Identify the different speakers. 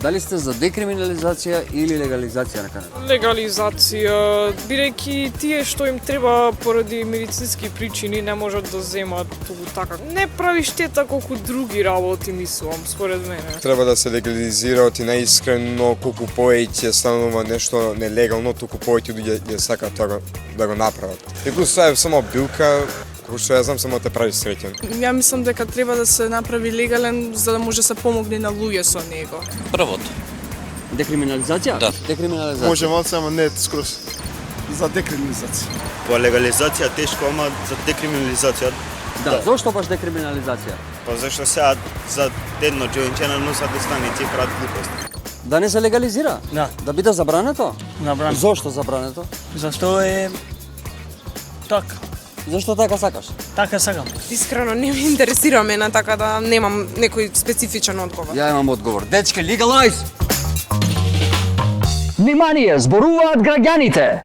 Speaker 1: Дали сте за декриминализација или легализација на канабис?
Speaker 2: Легализација, бидејќи тие што им треба поради медицински причини не можат да земат така. Не прави штета колку други работи, мислам, според мене.
Speaker 3: Треба да се легализираат и наискрено колку повеќе станува нешто нелегално, толку повеќе луѓе ја сакаат тоа да го направат. И плюс тоа е само билка, кој што ја знам, само те прави среќен.
Speaker 4: Ја мислам дека треба да се направи легален за да може да се помогне на луѓе со него.
Speaker 5: Првото.
Speaker 1: Декриминализација?
Speaker 5: Да.
Speaker 1: Декриминализација.
Speaker 6: Може малце, ама не скроз. За декриминализација.
Speaker 7: По легализација тешко, ама за декриминализација.
Speaker 1: Да, зошто баш декриминализација?
Speaker 7: Па зашто сега за едно џоинче на носа да стане ти прават глупост.
Speaker 1: Да не се легализира?
Speaker 8: Да.
Speaker 1: Да биде забрането?
Speaker 8: Забрано.
Speaker 1: Зошто забрането?
Speaker 8: Зашто е така.
Speaker 1: Зошто така сакаш?
Speaker 8: Така сакам.
Speaker 9: Искрено не ме интересира мене, така да немам некој специфичен одговор.
Speaker 1: Ја имам одговор. Дечки, легалайз!
Speaker 10: Внимание, зборуваат граѓаните!